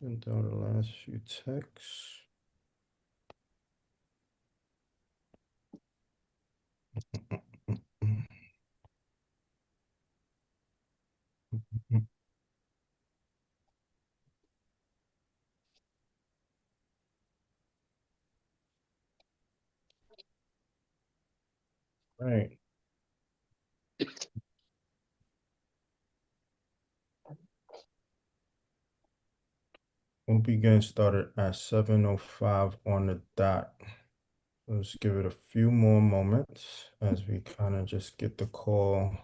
Sent out the last few texts. Right. We'll be getting started at 7:05 on the dot. Let's give it a few more moments as we kind of just get the call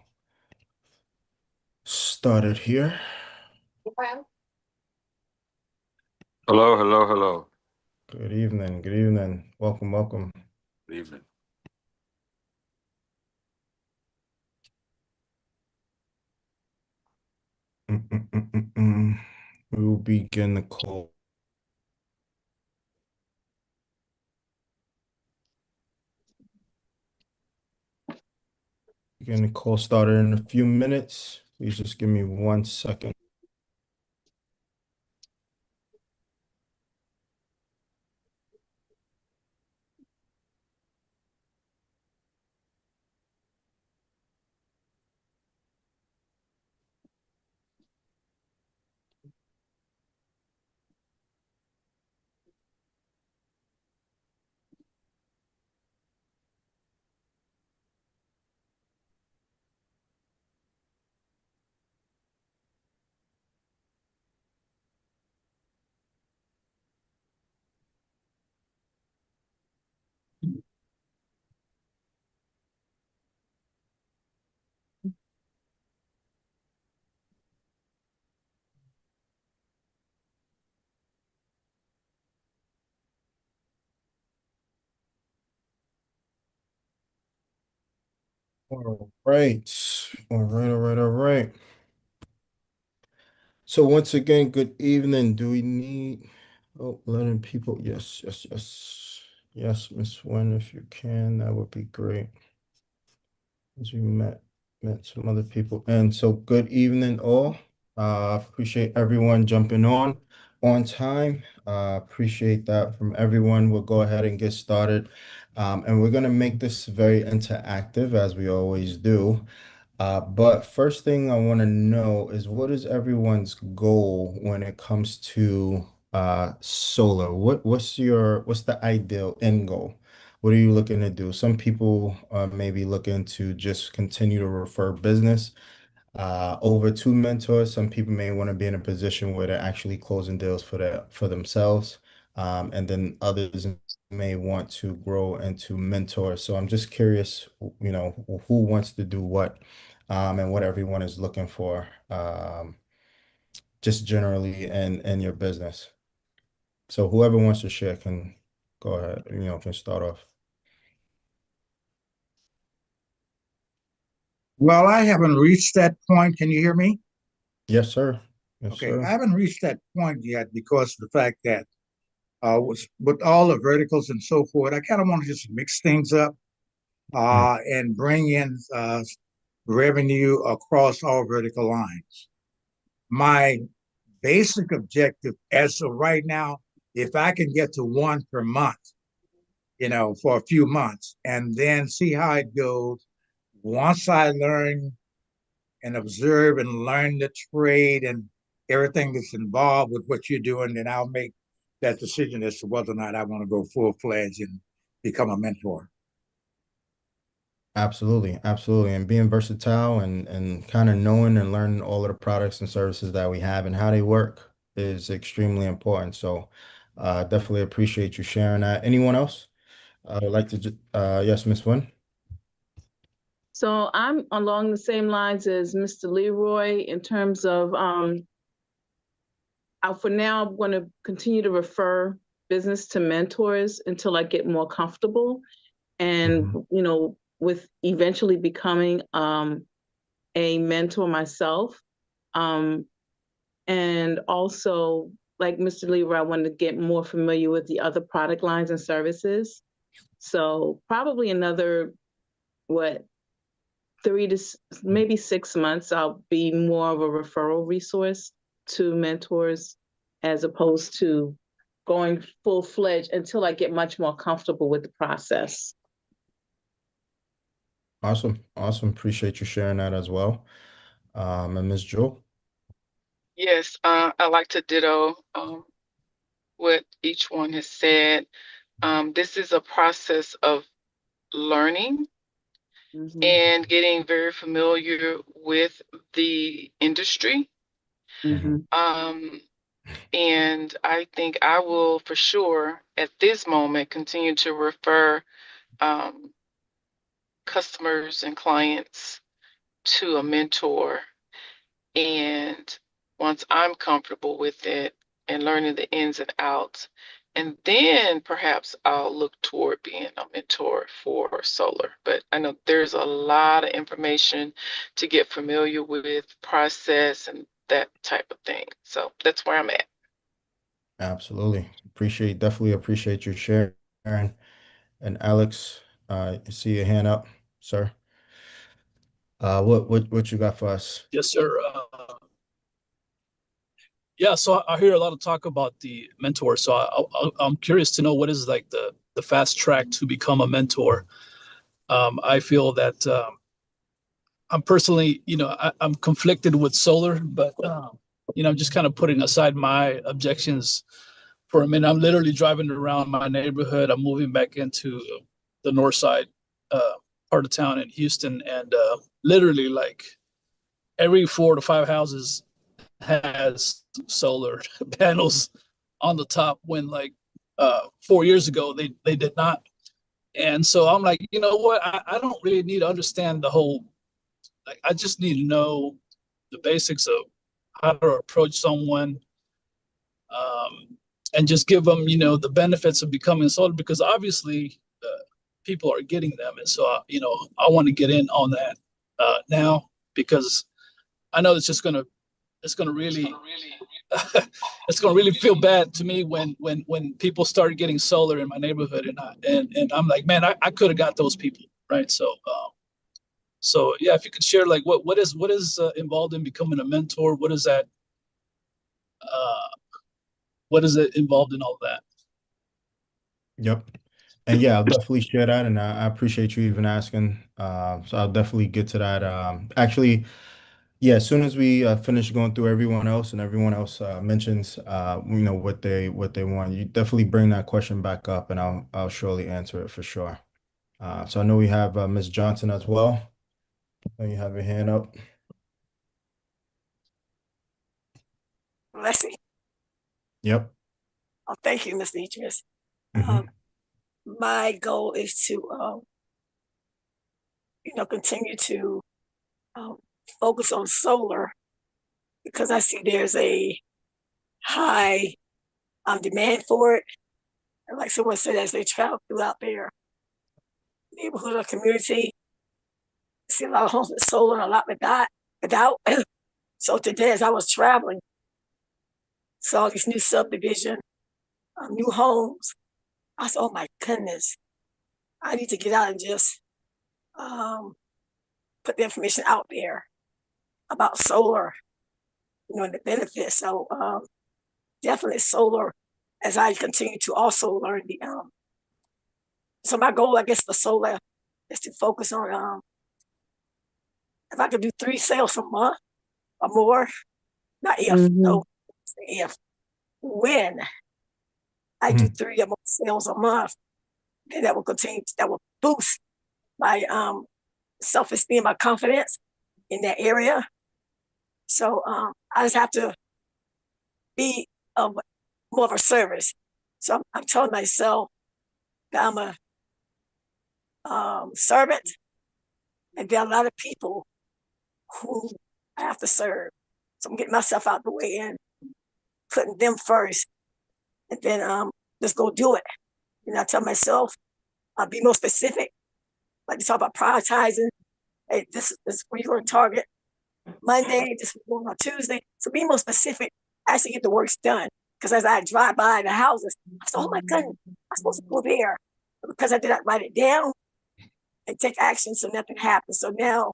started here. Hello, hello, hello. Good evening. Good evening. Welcome, welcome. Good evening. We will begin the call. Begin the call started in a few minutes. Please just give me 1 second. All right. All right, all right, all right. So once again, good evening. Do we need letting people? Yes, yes, yes. Yes, Miss Wen, if you can, that would be great. As we met some other people. And so good evening all. Appreciate everyone jumping on time. Appreciate that from everyone. We'll go ahead and get started. And we're gonna make this very interactive as we always do. But first thing I want to know is what is everyone's goal when it comes to solar? What's the ideal end goal? What are you looking to do? Some people may be looking to just continue to refer business over to mentors. Some people may want to be in a position where they're actually closing deals for themselves. And then others may want to grow into mentors. So I'm just curious, who wants to do what, and what everyone is looking for, just generally in your business. So whoever wants to share can go ahead, can start off. Well, I haven't reached that point. Can you hear me? Yes, sir. Yes, Okay, I sir. haven't reached that point yet because of the fact that with all the verticals and so forth, I kind of want to just mix things up Mm, and bring in revenue across all vertical lines. My basic objective as of right now, if I can get to one per month, for a few months and then see how it goes. Once I learn and observe and learn the trade and everything that's involved with what you're doing, then I'll make that decision as to whether or not I want to go full fledged and become a mentor. Absolutely, absolutely. And being versatile and kind of knowing and learning all of the products and services that we have and how they work is extremely important. So definitely appreciate you sharing that. Anyone else? I would like to, yes, Miss Wynn. So I'm along the same lines as Mr. Leroy in terms of for now I'm going to continue to refer business to mentors until I get more comfortable and Mhm. with eventually becoming a mentor myself. Um, and also like Mr. Leroy, I wanted to get more familiar with the other product lines and services. So probably another what 3 to maybe 6 months, I'll be more of a referral resource to mentors as opposed to going full-fledged until I get much more comfortable with the process. Awesome. Awesome. Appreciate you sharing that as well. And Ms. Jewel. Yes, I like to ditto what each one has said. This is a process of learning Mhm. and getting very familiar with the industry. Mhm. And I think I will for sure at this moment continue to refer customers and clients to a mentor. And once I'm comfortable with it and learning the ins and outs, and then perhaps I'll look toward being a mentor for solar. But I know there's a lot of information to get familiar with, process, and that type of thing. So that's where I'm at. Absolutely. Definitely appreciate your sharing. And Alex, I see your hand up, sir. What you got for us? Yes, sir. Yeah, so I hear a lot of talk about the mentor. So I'm curious to know what is like the fast track to become a mentor. I feel that I'm personally, I'm conflicted with solar, but I'm just kind of putting aside my objections for a minute. I'm literally driving around my neighborhood. I'm moving back into the north side part of town in Houston, and literally like every 4 to 5 houses has solar panels on the top when like 4 years ago they did not. And so I'm like, you know what? I don't really need to understand the whole, like, I just need to know the basics of how to approach someone, and just give them, the benefits of becoming a solar, because obviously people are getting them. And so, I want to get in on that now, because I know it's gonna really it's gonna really feel bad to me when people start getting solar in my neighborhood, and I'm like, man, I could have got those people, right? So yeah, if you could share like what is involved in becoming a mentor, uh, what is it involved in all that? Yep. And yeah, I'll definitely share that, and I appreciate you even asking. So I'll definitely get to that. Actually, yeah, as soon as we finish going through everyone else and everyone else mentions, what they want, you definitely bring that question back up, and I'll surely answer it for sure. So I know we have Ms. Johnson as well. I know you have your hand up. Blessing. Yep. Oh, thank you, Mr. Idris. Mhm. My goal is to, continue to um, focus on solar, because I see there's a high demand for it. And like someone said, as they travel throughout their neighborhood or community, I see a lot of homes with solar and a lot without. So today, as I was traveling, saw these new subdivision, new homes. I said, oh my goodness, I need to get out and just put the information out there about solar, and the benefits. So definitely solar, as I continue to also learn the so my goal, I guess, for solar is to focus on if I could do 3 sales a month or more, not if, no, if, when I do Mhm. 3 or more sales a month, then that will boost my self-esteem, my confidence in that area. So I just have to be of more of a service. So I'm telling myself that I'm a servant, and there are a lot of people who I have to serve. So I'm getting myself out the way and putting them first, and then just go do it. And I tell myself, I'll be more specific. Like you talk about prioritizing. Hey, this is where you're going to target Monday, this is going on Tuesday. So be more specific, actually get the works done. Because as I drive by the houses, I said, oh my goodness, I'm supposed to go there. But because I did not write it down and take action, so nothing happened. So now,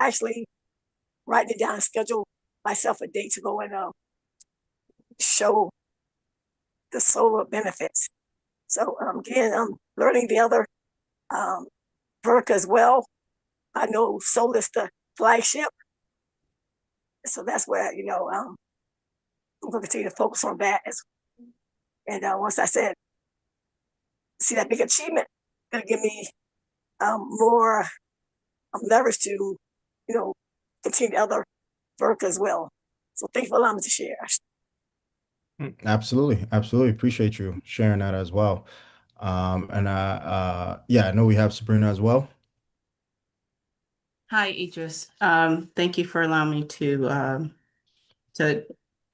actually, writing it down and schedule myself a day to go and show the solar benefits. So again, I'm learning the other work as well. I know solar is the flagship, so that's where I'm going to continue to focus on that. And once I said, see that big achievement, going to give me more leverage to, continue the other work as well. So thank you for allowing me to share. Absolutely, absolutely. Appreciate you sharing that as well. And yeah, I know we have Sabrina as well. Hi, Idris. Thank you for allowing me to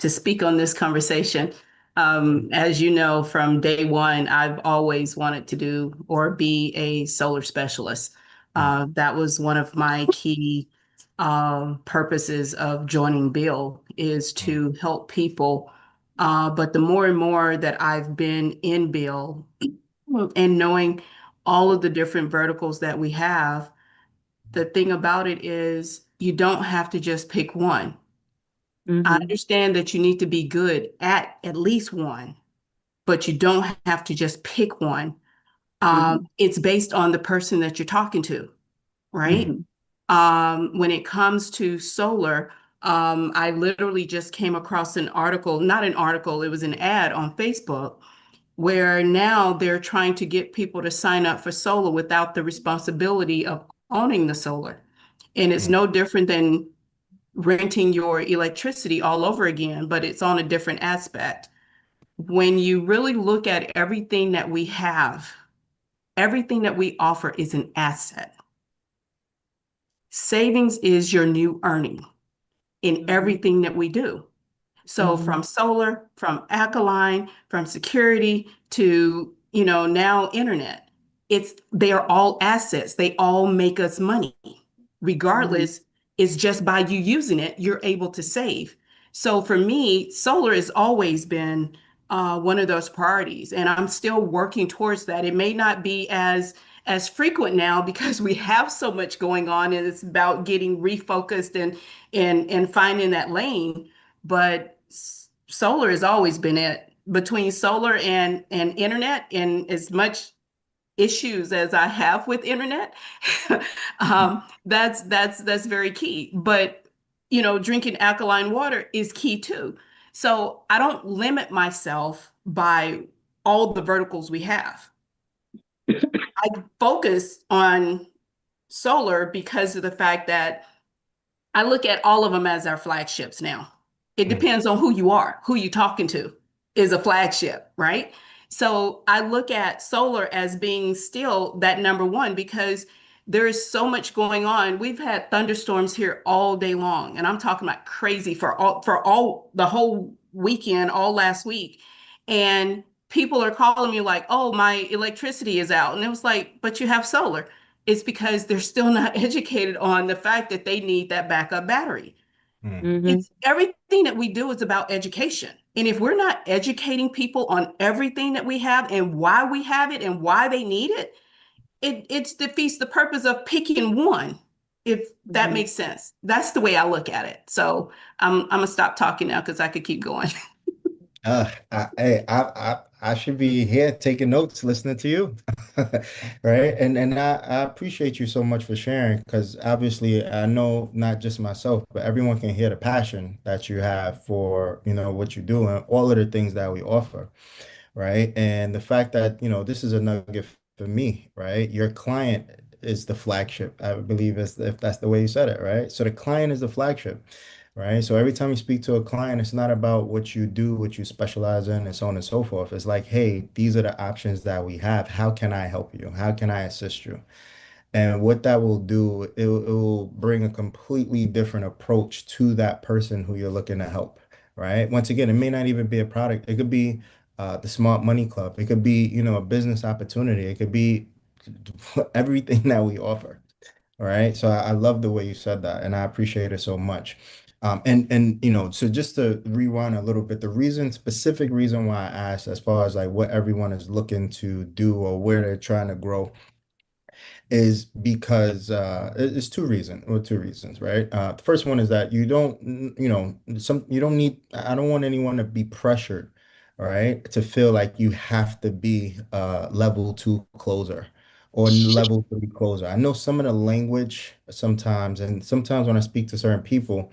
to speak on this conversation. As you know, from day one, I've always wanted to do or be a solar specialist. That was one of my key purposes of joining Bill is to help people. But the more and more that I've been in Bill and knowing all of the different verticals that we have, the thing about it is you don't have to just pick one. I Mm-hmm. understand that you need to be good at least one, but you don't have to just pick one. It's based on the person that you're talking to, right? When it comes to solar, I literally just came across an article, not an article, it was an ad on Facebook where now they're trying to get people to sign up for solar without the responsibility of owning the solar. And it's no different than renting your electricity all over again, but it's on a different aspect. When you really look at everything that we have, everything that we offer is an asset. Savings is your new earning in everything that we do. So from solar, from alkaline, from security to, now internet, they are all assets. They all make us money. Regardless, it's just by you using it, you're able to save. So for me, solar has always been one of those priorities, and I'm still working towards that. It may not be as frequent now because we have so much going on, and it's about getting refocused and finding that lane. But solar has always been it. Between solar and internet, and as much issues as I have with internet, that's very key. But drinking alkaline water is key too. So I don't limit myself by all the verticals we have. I focus on solar because of the fact that I look at all of them as our flagships now. It depends on who you are, who you talking to is a flagship, right? So I look at solar as being still that number one because there is so much going on. We've had thunderstorms here all day long, and I'm talking about crazy for all the whole weekend, all last week. And people are calling me like, "Oh, my electricity is out." And it was like, "But you have solar." It's because they're still not educated on the fact that they need that backup battery. It's everything that we do is about education. And if we're not educating people on everything that we have and why we have it and why they need it, it defeats the purpose of picking one, if that makes sense. That's the way I look at it. So I'm gonna stop talking now because I could keep going. I should be here taking notes, listening to you, right? And I appreciate you so much for sharing because obviously I know not just myself, but everyone can hear the passion that you have for, what you do and all of the things that we offer, right? And the fact that, this is a nugget for me, right? Your client is the flagship, I believe, is if that's the way you said it, right? So the client is the flagship, right? So every time you speak to a client, it's not about what you do, what you specialize in, and so on and so forth. It's like, hey, these are the options that we have. How can I help you? How can I assist you? And what that will do, it will bring a completely different approach to that person who you're looking to help, right? Once again, it may not even be a product. It could be the Smart Money Club. It could be, a business opportunity. It could be everything that we offer. All right. So I love the way you said that, and I appreciate it so much. And so just to rewind a little bit, specific reason why I asked as far as like what everyone is looking to do or where they're trying to grow is because it's two reasons, right? The first one is that you don't, some you don't need. I don't want anyone to be pressured right? To feel like you have to be a level two closer or level three closer. I know some of the language sometimes, and sometimes when I speak to certain people,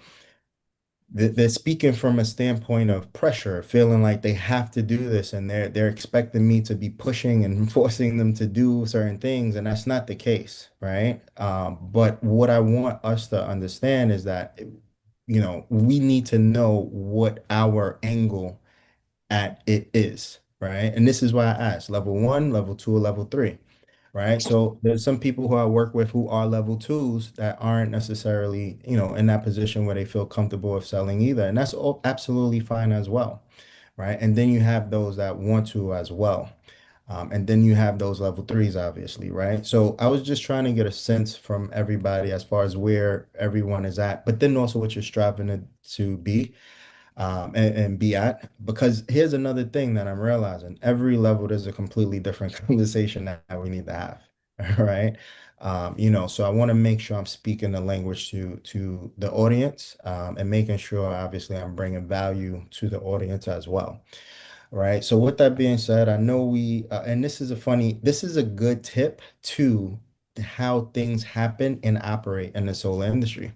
they're speaking from a standpoint of pressure, feeling like they have to do this, and they're expecting me to be pushing and forcing them to do certain things, and that's not the case, right? But what I want us to understand is that, we need to know what our angle at it is, right? And this is why I asked level one, level two, or level three, right? So there's some people who I work with who are level twos that aren't necessarily, in that position where they feel comfortable of selling either. And that's all absolutely fine as well, right? And then you have those that want to as well. And then you have those level threes, obviously, right? So I was just trying to get a sense from everybody as far as where everyone is at, but then also what you're striving to be and be at. Because here's another thing that I'm realizing. Every level, there's a completely different conversation that we need to have, right? So I want to make sure I'm speaking the language to the audience and making sure, obviously, I'm bringing value to the audience as well, right? So with that being said, I know and this is a good tip to how things happen and operate in the solar industry.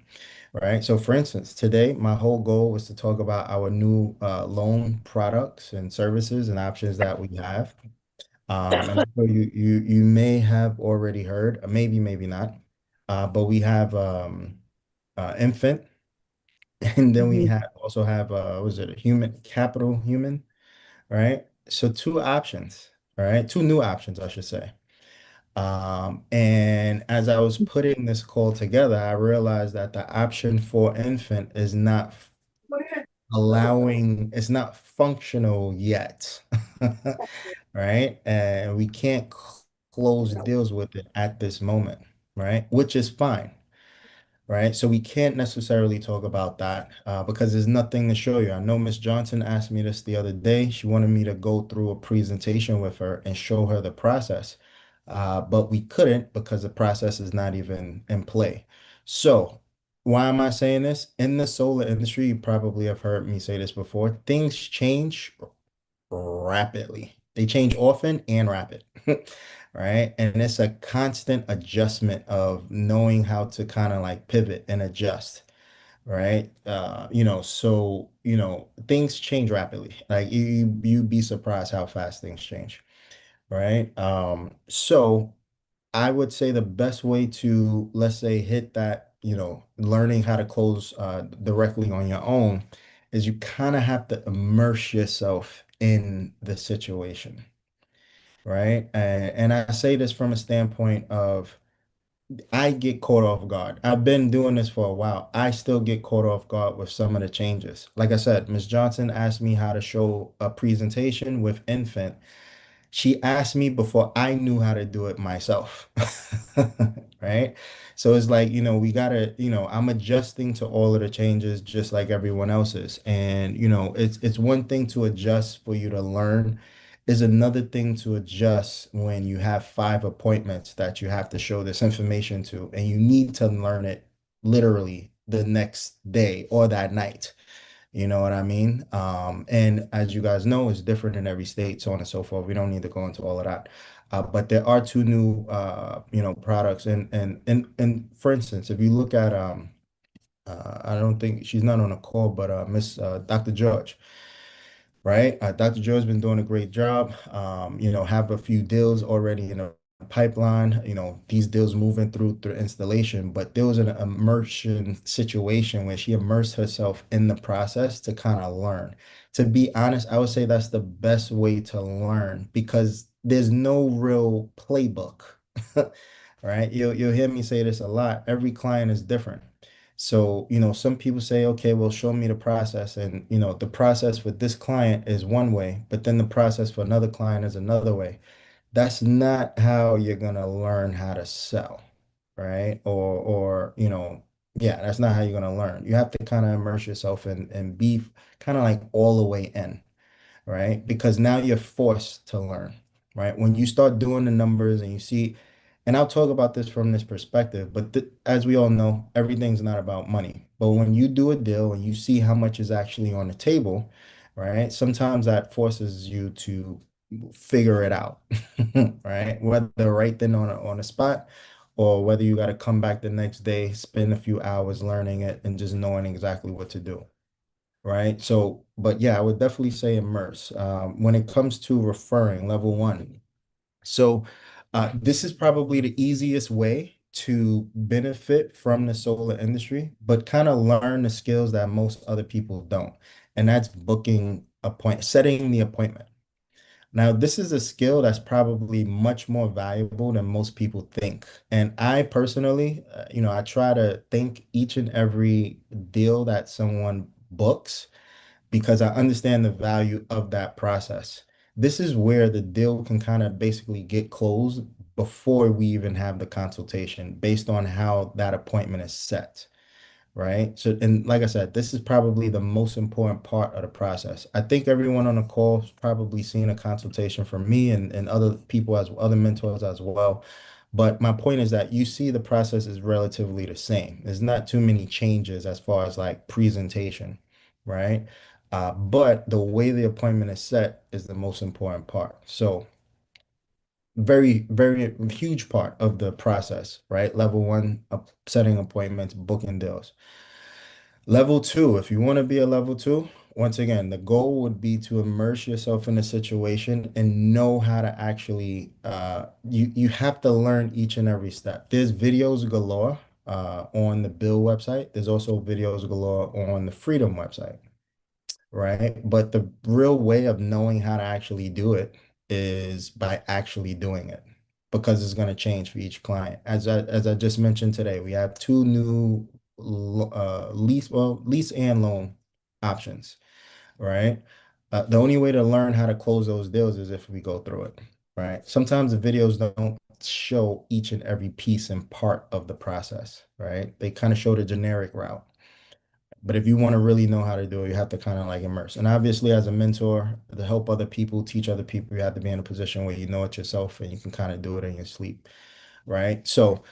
Right. So, for instance, today my whole goal was to talk about our new loan products and services and options that we have. And I'm sure you may have already heard, maybe, maybe not. But we have infant, and then we Mhm. have also have was it a human capital human, right? So two options, right? Two new options, I should say. And as I was putting this call together, I realized that the option for infant is not it's not functional yet, right? And we can't close deals with it at this moment, right? Which is fine, right? So we can't necessarily talk about that because there's nothing to show you. I know Miss Johnson asked me this the other day. She wanted me to go through a presentation with her and show her the process, but we couldn't because the process is not even in play. So why am I saying this? In the solar industry, you probably have heard me say this before. Things change rapidly. They change often and rapid, right? And it's a constant adjustment of knowing how to kind of like pivot and adjust, right? Things change rapidly. Like you'd be surprised how fast things change, right? So I would say the best way to, let's say, hit that, learning how to close directly on your own is you kind of have to immerse yourself in the situation, right? And I say this from a standpoint of I get caught off guard. I've been doing this for a while. I still get caught off guard with some of the changes. Like I said, Ms. Johnson asked me how to show a presentation with infant. She asked me before I knew how to do it myself. Right? So it's like, we gotta, I'm adjusting to all of the changes just like everyone else is. And, it's one thing to adjust for you to learn, is another thing to adjust when you have five appointments that you have to show this information to, and you need to learn it literally the next day or that night. You know what I mean? And as you guys know, it's different in every state, so on and so forth. We don't need to go into all of that. But there are two new, products. And for instance, if you look at, I don't think she's not on a call, but Miss Dr. George, right? Dr. Joe's been doing a great job. Have a few deals already in a pipeline. These deals moving through installation, but there was an immersion situation where she immersed herself in the process to kind of learn. To be honest, I would say that's the best way to learn because there's no real playbook, right? You'll hear me say this a lot. Every client is different. So, some people say, okay, well, show me the process. And, the process for this client is one way, but then the process for another client is another way. That's not how you're going to learn how to sell, right? Yeah, that's not how you're going to learn. You have to kind of immerse yourself and be kind of like all the way in, right? Because now you're forced to learn, right? When you start doing the numbers and you see, and I'll talk about this from this perspective, but as we all know, everything's not about money. But when you do a deal and you see how much is actually on the table, right? Sometimes that forces you to figure it out, right? Whether right then on a spot or whether you got to come back the next day, spend a few hours learning it and just knowing exactly what to do, right? So, but yeah, I would definitely say immerse. When it comes to referring, level one. So, this is probably the easiest way to benefit from the solar industry, but kind of learn the skills that most other people don't. And that's setting the appointment. Now, this is a skill that's probably much more valuable than most people think. And I personally, I try to think each and every deal that someone books because I understand the value of that process. This is where the deal can kind of basically get closed before we even have the consultation based on how that appointment is set, right? So, and like I said, this is probably the most important part of the process. I think everyone on the call has probably seen a consultation from me and other people as other mentors as well. But my point is that you see the process is relatively the same. There's not too many changes as far as like presentation, right? But the way the appointment is set is the most important part. So very, very huge part of the process, right? Level one, setting appointments, booking deals. Level two, if you want to be a level two, once again, the goal would be to immerse yourself in the situation and know how to actually you have to learn each and every step. There's videos galore on the Bill website. There's also videos galore on the Freedom website, right? But the real way of knowing how to actually do it is by actually doing it because it's going to change for each client. As I just mentioned today, we have two new lease and loan options, right? The only way to learn how to close those deals is if we go through it, right? Sometimes the videos don't show each and every piece and part of the process, right? They kind of show the generic route. But if you want to really know how to do it, you have to kind of like immerse. And obviously, as a mentor, to help other people, teach other people, you have to be in a position where you know it yourself and you can kind of do it in your sleep, right? So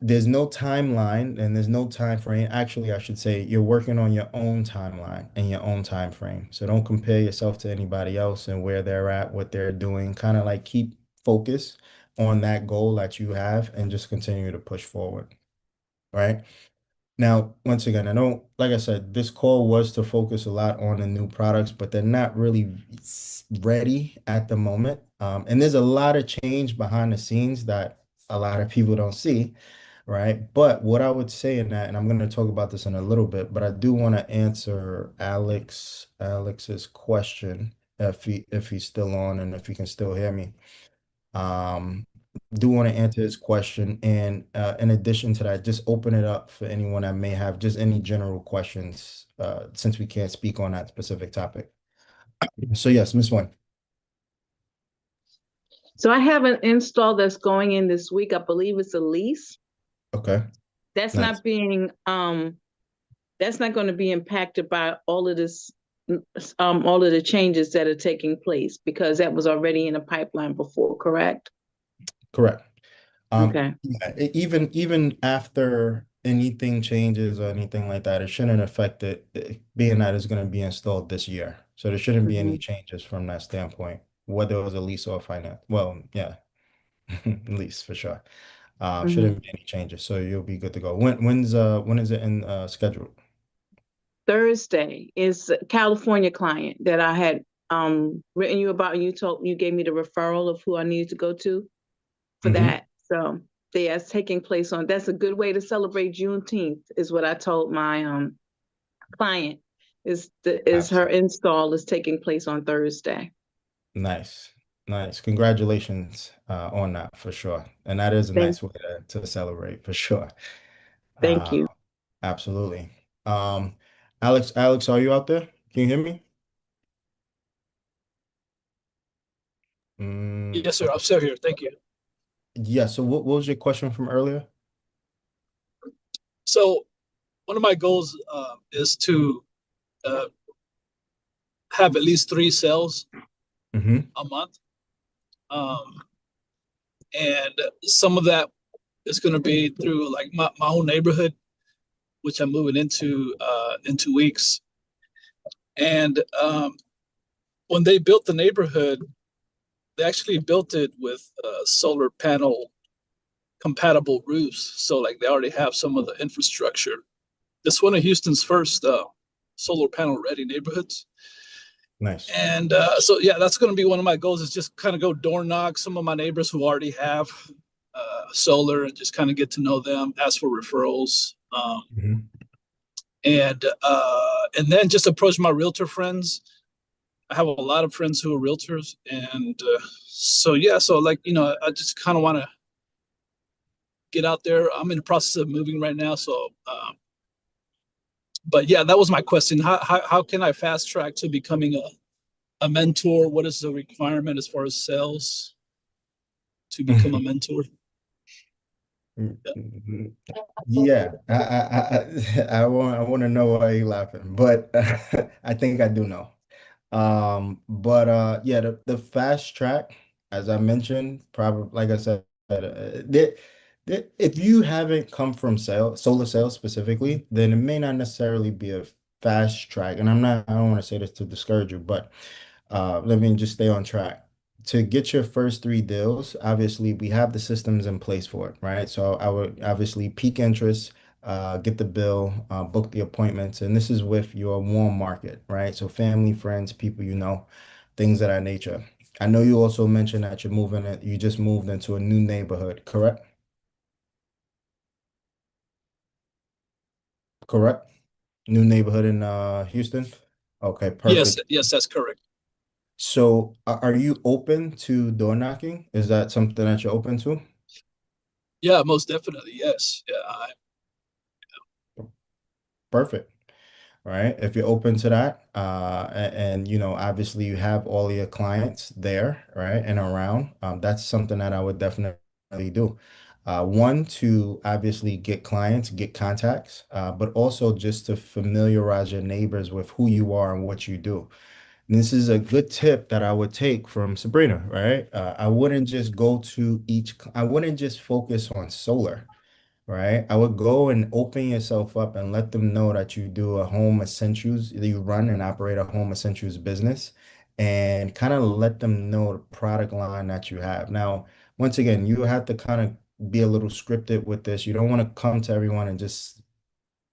there's no timeline and there's no time frame. Actually, I should say you're working on your own timeline and your own time frame. So don't compare yourself to anybody else and where they're at, what they're doing. Kind of like keep focus on that goal that you have and just continue to push forward, right? Now, once again, I know, like I said, this call was to focus a lot on the new products, but they're not really ready at the moment. And there's a lot of change behind the scenes that a lot of people don't see, right? But what I would say in that, and I'm going to talk about this in a little bit, but I do want to answer Alex's question if he's still on and if he can still hear me. Um, do want to answer his question. And in addition to that, just open it up for anyone that may have just any general questions, since we can't speak on that specific topic. So yes, Miss Wayne. So I have an install that's going in this week. I believe it's a lease. Okay. That's Nice. not being that's not going to be impacted by all of this all of the changes that are taking place because that was already in the pipeline before, correct? Correct. Okay. Yeah, even after anything changes or anything like that, it shouldn't affect it, being that it's going to be installed this year. So there shouldn't be any changes from that standpoint, whether it was a lease or finance. Well, yeah, lease for sure. Shouldn't be any changes. So you'll be good to go. When is it in scheduled? Thursday is a California client that I had written you about, and you gave me the referral of who I needed to go to for that. So that's taking place that's a good way to celebrate Juneteenth, is what I told my client. Her install is taking place on Thursday. Nice. Nice. Congratulations on that for sure. And that is a nice way to celebrate for sure. Thank you. Absolutely. Um, Alex, are you out there? Can you hear me? Yes, sir. I'm still here. Thank you. Yeah. So what was your question from earlier? So one of my goals is to have at least 3 sales a month. And some of that is going to be through like my own neighborhood, which I'm moving into in 2 weeks. And when they built the neighborhood, they actually built it with solar panel compatible roofs. So like they already have some of the infrastructure. It's one of Houston's first solar panel ready neighborhoods. Nice. And so yeah, that's going to be one of my goals is just kind of go door knock some of my neighbors who already have solar and just kind of get to know them, ask for referrals. Mhm. And then just approach my realtor friends. I have a lot of friends who are realtors, and so yeah, so like I just kind of want to get out there. I'm in the process of moving right now, so but yeah, that was my question. How can I fast track to becoming a mentor? What is the requirement as far as sales to become a mentor? Mhm. Yeah, I want to know why you laughing, but I think I do know. But yeah, the fast track, as I mentioned, probably like I said, if you haven't come from solar sales specifically, then it may not necessarily be a fast track. And I don't want to say this to discourage you, but let me just stay on track. To get your first three deals, obviously we have the systems in place for it, right? So I would obviously peak interest, get the bill, book the appointments, and this is with your warm market, right? So family, friends, people you know, things of that nature. I know you also mentioned that you just moved into a new neighborhood, correct? Correct? New neighborhood in Houston? Okay, Yes, perfect. yes, that's correct. So are you open to door knocking? Is that something that you're open to? Yeah, most definitely. Yes. Yeah. Perfect. Right? If you're open to that, obviously you have all your clients there, right, and around, that's something that I would definitely do. One, to obviously get clients, get contacts, but also just to familiarize your neighbors with who you are and what you do. And this is a good tip that I would take from Sabrina, right? I wouldn't just focus on solar, right? I would go and open yourself up and let them know that you do a home essentials, that you run and operate a home essentials business, and kind of let them know the product line that you have. Now, once again, you have to kind of be a little scripted with this. You don't want to come to everyone and just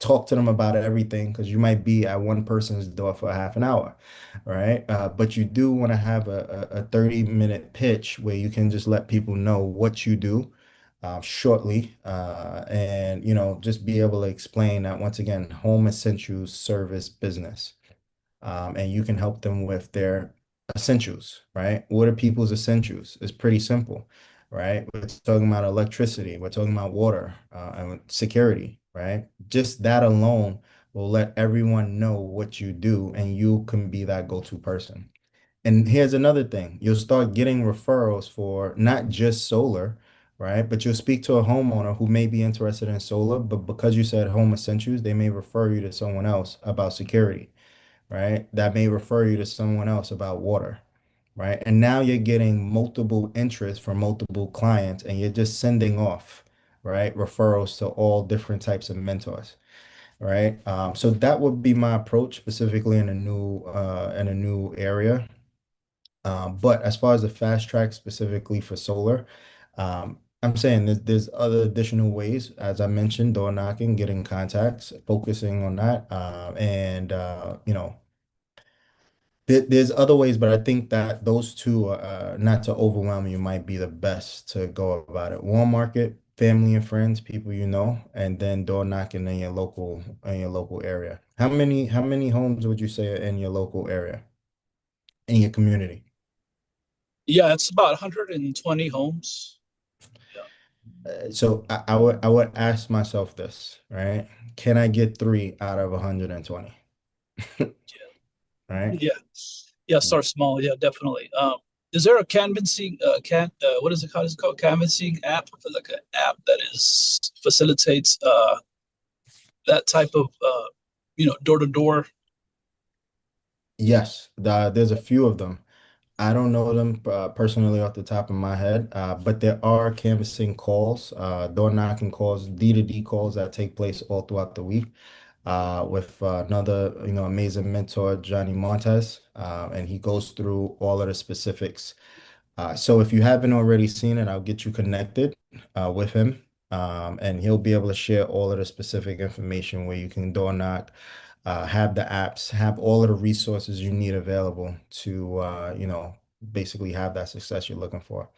talk to them about everything because you might be at one person's door for half an hour, right? But you do want to have a 30-minute pitch where you can just let people know what you do shortly, and just be able to explain that once again, home essentials service business, and you can help them with their essentials, right? What are people's essentials? It's pretty simple, right? We're talking about electricity, we're talking about water, and security, right? Just that alone will let everyone know what you do, and you can be that go-to person. And here's another thing. You'll start getting referrals for not just solar, right? But you'll speak to a homeowner who may be interested in solar, but because you said home essentials, they may refer you to someone else about security, right? That may refer you to someone else about water, right? And now you're getting multiple interests from multiple clients and you're just sending off, right? Referrals to all different types of mentors, right? So that would be my approach specifically in a new area. But as far as the fast track specifically for solar, I'm saying there's other additional ways, as I mentioned, door knocking, getting contacts, focusing on that, and there's other ways, but I think that those two, not to overwhelm you, might be the best to go about it. Warm market, family and friends, people you know, and then door knocking in your local area. How many homes would you say are in your local area, in your community? Yeah, it's about 120 homes. Yeah. So I would ask myself this, right? Can I get three out of 120? Right? Yeah. Yeah, start small. Yeah, definitely. Is there a canvassing what is it called? Is it called canvassing app? Like an app that is facilitates that type of door to door. Yes, there's a few of them. I don't know them personally off the top of my head, but there are canvassing calls, door knocking calls, D to D calls that take place all throughout the week. with another, amazing mentor, Johnny Montez, and he goes through all of the specifics. So if you haven't already seen it, I'll get you connected with him, and he'll be able to share all of the specific information where you can door knock, have the apps, have all of the resources you need available to, basically have that success you're looking for.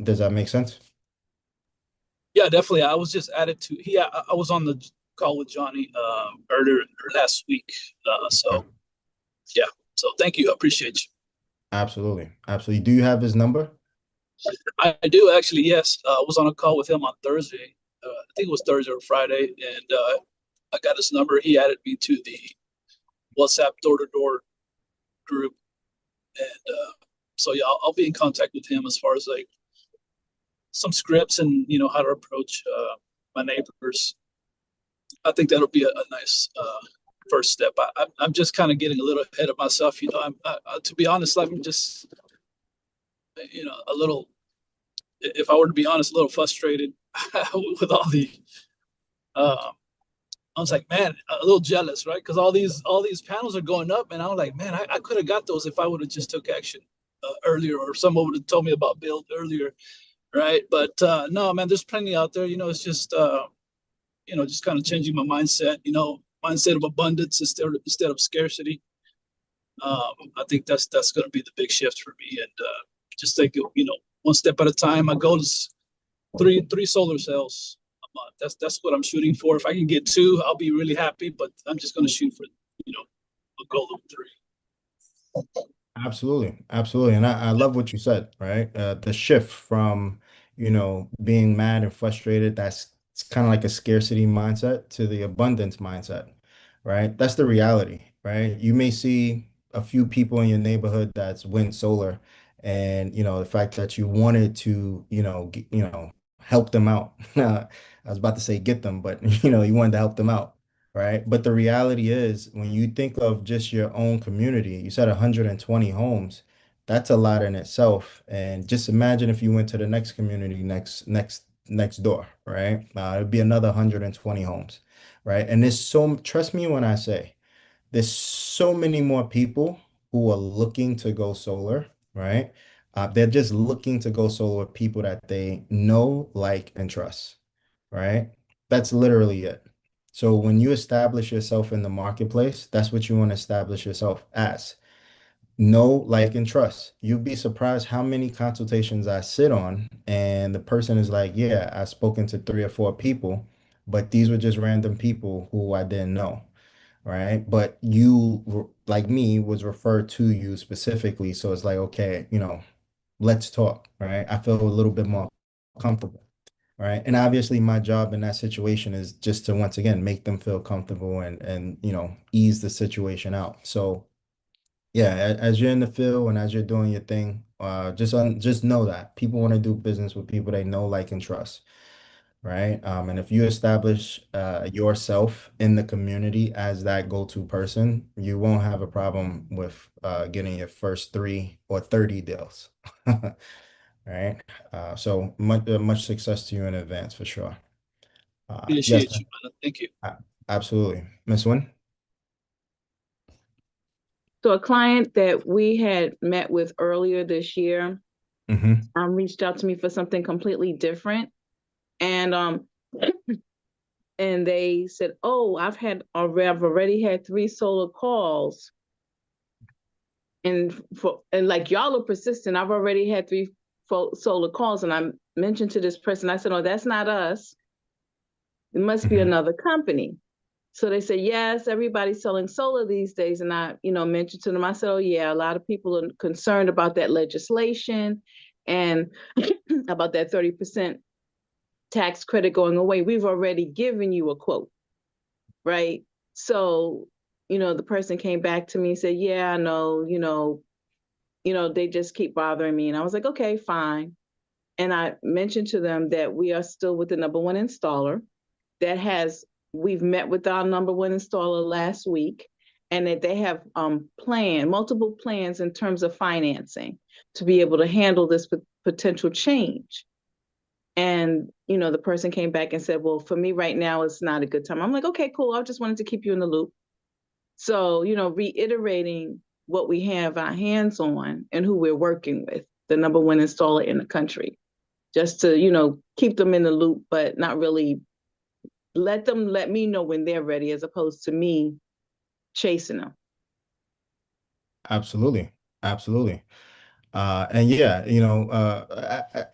Does that make sense? Yeah, definitely. I was just added to. I was on the call with Johnny earlier last week. Okay. So yeah. So thank you. I appreciate you. Absolutely. Absolutely. Do you have his number? I do actually. Yes, I was on a call with him on Thursday. I think it was Thursday or Friday, and I got his number. He added me to the WhatsApp door-to-door group, and so yeah, I'll be in contact with him as far as like some scripts and how to approach my neighbors. I think that'll be a nice first step. I'm just kind of getting a little ahead of myself. To be honest, I'm just a little, if I were to be honest, a little frustrated with all the. I was like, man, a little jealous, right? Because all these panels are going up, and I was like, man, I could have got those if I would have just took action earlier, or someone would have told me about build earlier, right? But no, man, there's plenty out there. It's just just kind of changing my mindset. Mindset of abundance instead of scarcity. I think that's going to be the big shift for me, and just think, one step at a time. My goal is three solar cells a month. That's what I'm shooting for. If I can get two, I'll be really happy. But I'm just going to shoot for a goal of three. Absolutely. Absolutely. And I love what you said, right? The shift from, being mad and frustrated, it's kind of like a scarcity mindset to the abundance mindset, right? That's the reality, right? You may see a few people in your neighborhood that's went solar, and, the fact that you wanted to, help them out. I was about to say get them, but, you wanted to help them out, right? But the reality is, when you think of just your own community, you said 120 homes, that's a lot in itself. And just imagine if you went to the next community next door, right? It'd be another 120 homes, right? And trust me when I say, there's so many more people who are looking to go solar, right? They're just looking to go solar with people that they know, like, and trust, right? That's literally it. So when you establish yourself in the marketplace, that's what you want to establish yourself as. Know, like, and trust. You'd be surprised how many consultations I sit on, and the person is like, yeah, I've spoken to 3 or 4 people, but these were just random people who I didn't know, right? But you, like me, was referred to you specifically. So it's like, okay, let's talk, right? I feel a little bit more comfortable. Right. And obviously my job in that situation is just to once again make them feel comfortable and ease the situation out. So yeah, as you're in the field and as you're doing your thing, just know that people want to do business with people they know, like, and trust. Right. And if you establish yourself in the community as that go-to person, you won't have a problem with getting your first 3 or 30 deals. Right. So much success to you in advance for sure. Yes, Appreciate you, man. Thank you. absolutely. Miss Wynn? So a client that we had met with earlier this year Mm-hmm. reached out to me for something completely different. And and they said, "Oh, I've already had 3 solar calls, and like y'all are persistent. I've already had 3 solar calls." And I mentioned to this person, I said, "Oh, that's not us. It must be Mm-hmm. another company." So they said, "Yes, everybody's selling solar these days." And I, mentioned to them, I said, "Oh yeah, a lot of people are concerned about that legislation and about that 30% tax credit going away. We've already given you a quote, right?" So, the person came back to me and said, "Yeah, I know, they just keep bothering me." And I was like, "Okay, fine." And I mentioned to them that we are still with the number one installer we've met with our number one installer last week, and that they have multiple plans in terms of financing to be able to handle this potential change. And, the person came back and said, well, for me right now, it's not a good time. I'm like, okay, cool. I just wanted to keep you in the loop. So, reiterating what we have our hands on and who we're working with, the number one installer in the country, just to, keep them in the loop, but not really let me know when they're ready, as opposed to me chasing them. Absolutely. Absolutely. And yeah,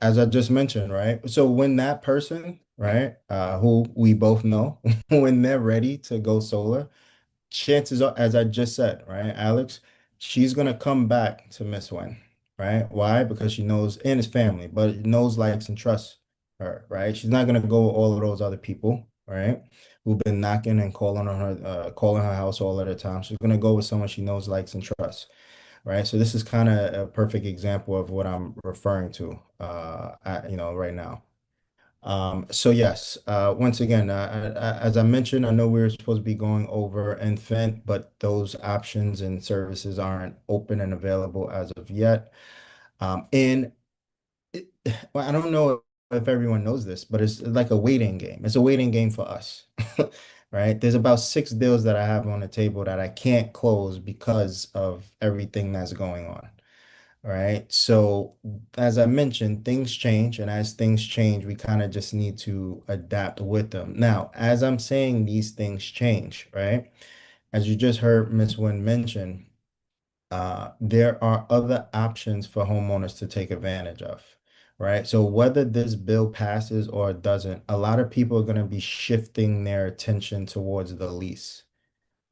as I just mentioned, right? So when that person, right, who we both know, when they're ready to go solar, chances are, as I just said, right, Alex, she's gonna come back to Miss Wen, right? Why? Because she knows, and it's family, but knows, likes, and trusts her, right? She's not gonna go with all of those other people, right, who've been knocking and calling her house all of the time. She's gonna go with someone she knows, likes, and trusts, right? So this is kind of a perfect example of what I'm referring to, right now. So yes, once again, as I mentioned, I know we were supposed to be going over infant, but those options and services aren't open and available as of yet. And well, I don't know if everyone knows this, but it's like a waiting game. It's a waiting game for us, right? There's about 6 deals that I have on the table that I can't close because of everything that's going on. Right. So, as I mentioned, things change. And as things change, we kind of just need to adapt with them. Now, as I'm saying, these things change, right? As you just heard Miss Wynn mention, there are other options for homeowners to take advantage of, right? So, whether this bill passes or it doesn't, a lot of people are going to be shifting their attention towards the lease,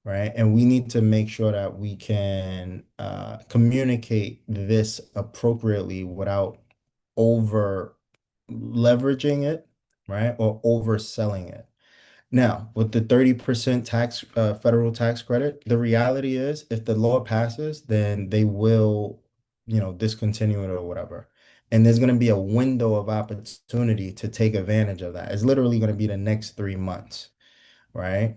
right? And we need to make sure that we can communicate this appropriately without over leveraging it, right? Or overselling it. Now, with the 30% federal tax credit, the reality is if the law passes, then they will, discontinue it or whatever. And there's going to be a window of opportunity to take advantage of that. It's literally going to be the next 3 months, right?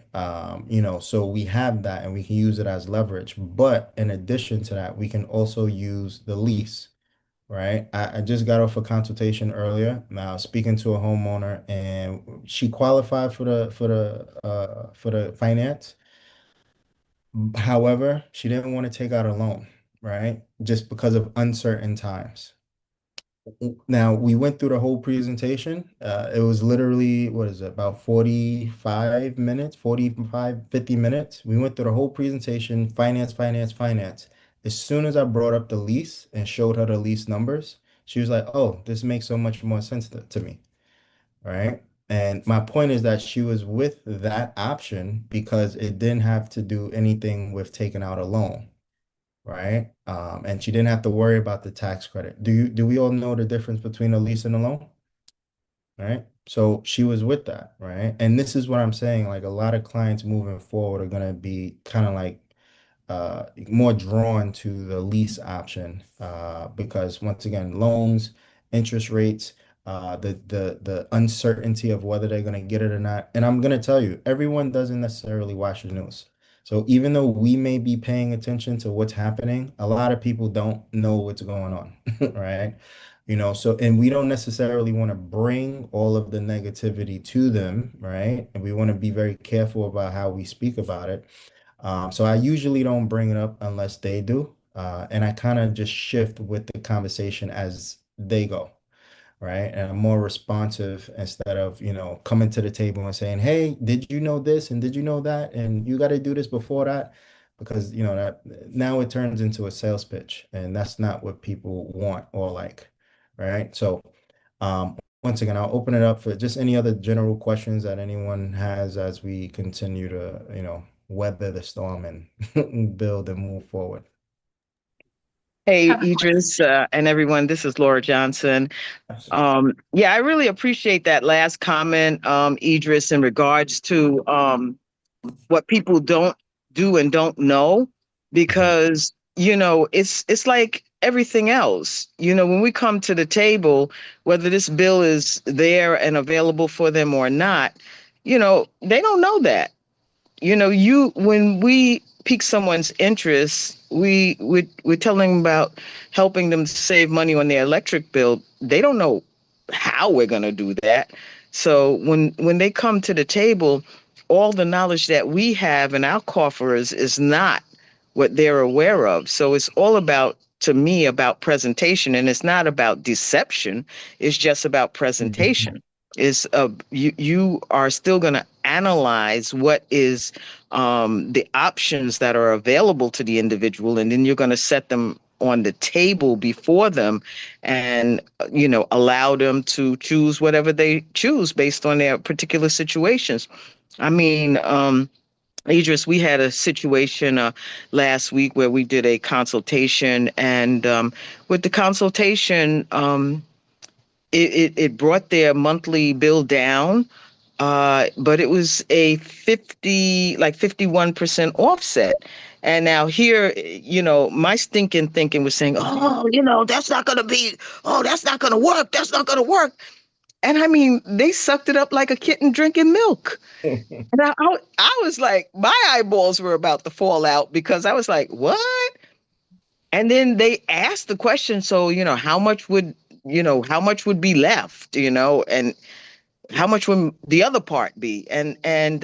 So we have that and we can use it as leverage. But in addition to that, we can also use the lease, right? I just got off a consultation earlier. Now speaking to a homeowner, and she qualified for the finance. However, she didn't want to take out a loan, right? Just because of uncertain times. Now, we went through the whole presentation. It was literally, what is it, about 45 minutes, 45, 50 minutes. We went through the whole presentation, finance, finance, finance. As soon as I brought up the lease and showed her the lease numbers, she was like, oh, this makes so much more sense to me, right? And my point is that she was with that option because it didn't have to do anything with taking out a loan, right? And she didn't have to worry about the tax credit. Do we all know the difference between a lease and a loan? Right? So she was with that, right? And this is what I'm saying, like a lot of clients moving forward are gonna be kind of like more drawn to the lease option because once again, loans, interest rates, the uncertainty of whether they're gonna get it or not. And I'm gonna tell you, everyone doesn't necessarily watch the news. So even though we may be paying attention to what's happening, a lot of people don't know what's going on, right? So and we don't necessarily want to bring all of the negativity to them, right? And we want to be very careful about how we speak about it. So I usually don't bring it up unless they do. And I kind of just shift with the conversation as they go, right? And I'm more responsive instead of, coming to the table and saying, hey, did you know this? And did you know that? And you got to do this before that. Because, that now it turns into a sales pitch, and that's not what people want or like, right? So, once again, I'll open it up for just any other general questions that anyone has as we continue to, weather the storm and build and move forward. Hey, Have a question. Idris, and everyone, this is Laura Johnson. Yeah, I really appreciate that last comment, Idris, in regards to what people don't do and don't know, because, it's like everything else. When we come to the table, whether this bill is there and available for them or not, they don't know that. When we pique someone's interest, we're telling them about helping them save money on their electric bill. They don't know how we're going to do that. So when they come to the table, all the knowledge that we have in our coffers is not what they're aware of. So it's all about, to me, about presentation, and it's not about deception. It's just about presentation. Is you are still going to analyze what is the options that are available to the individual, and then you're going to set them on the table before them, and allow them to choose whatever they choose based on their particular situations. I mean, Idris, we had a situation last week where we did a consultation, and with the consultation, it brought their monthly bill down, but it was a 51% offset. And now here, my stinking thinking was saying, oh, that's not going to be, oh, that's not going to work. That's not going to work. And I mean, they sucked it up like a kitten drinking milk. And I was like, my eyeballs were about to fall out, because I was like, what? And then they asked the question, so, how much would be left, and how much would the other part be? They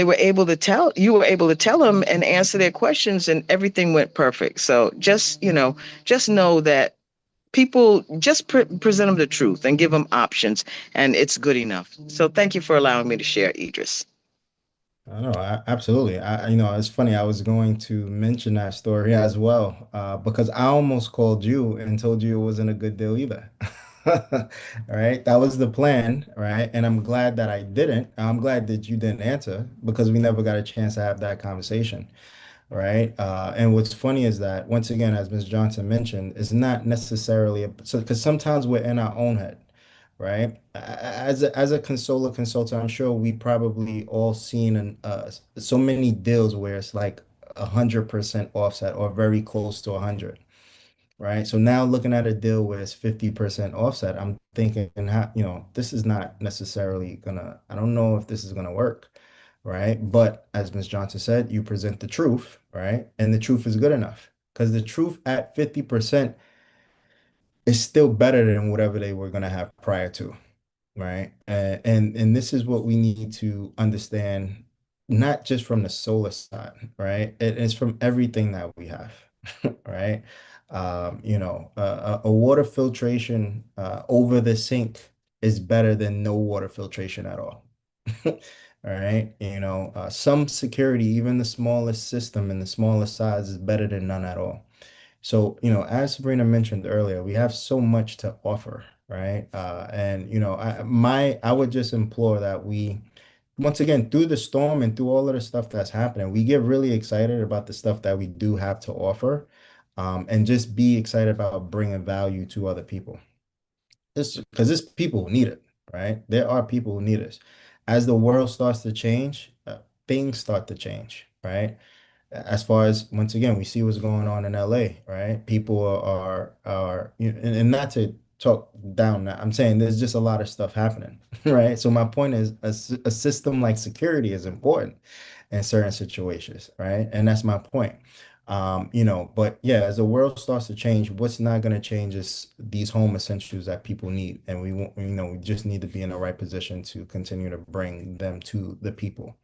were able to you were able to tell them and answer their questions, and everything went perfect. So just know that people just present them the truth and give them options, and it's good enough. So thank you for allowing me to share, Idris. I know, absolutely. It's funny. I was going to mention that story as well, because I almost called you and told you it wasn't a good deal either. All right, that was the plan, right? And I'm glad that I didn't. I'm glad that you didn't answer, because we never got a chance to have that conversation, right? And what's funny is that, once again, as Ms. Johnson mentioned, it's not necessarily so, because sometimes we're in our own head, right? As a consultant, I'm sure we probably all seen so many deals where it's like 100% offset or very close to 100, right? So now looking at a deal where it's 50% offset, I'm thinking, how, this is not necessarily gonna, I don't know if this is gonna work, right? But as Ms. Johnson said, you present the truth, right? And the truth is good enough, because the truth at 50% is still better than whatever they were gonna have prior to, right? And this is what we need to understand, not just from the solar side, right? It's from everything that we have, right? A water filtration over the sink is better than no water filtration at all. All right. Some security, even the smallest system in the smallest size, is better than none at all. So, as Sabrina mentioned earlier, we have so much to offer, right? And I would just implore that we, once again, through the storm and through all of the stuff that's happening, we get really excited about the stuff that we do have to offer, and just be excited about bringing value to other people. This because it's people who need it, right? There are people who need us. As the world starts to change, things start to change, right? As far as, once again, we see what's going on in LA, right? People and not to talk down, I'm saying there's just a lot of stuff happening, right? So my point is, a system like security is important in certain situations, right? And that's my point. But yeah, as the world starts to change, what's not going to change is these home essentials that people need, and we just need to be in the right position to continue to bring them to the people,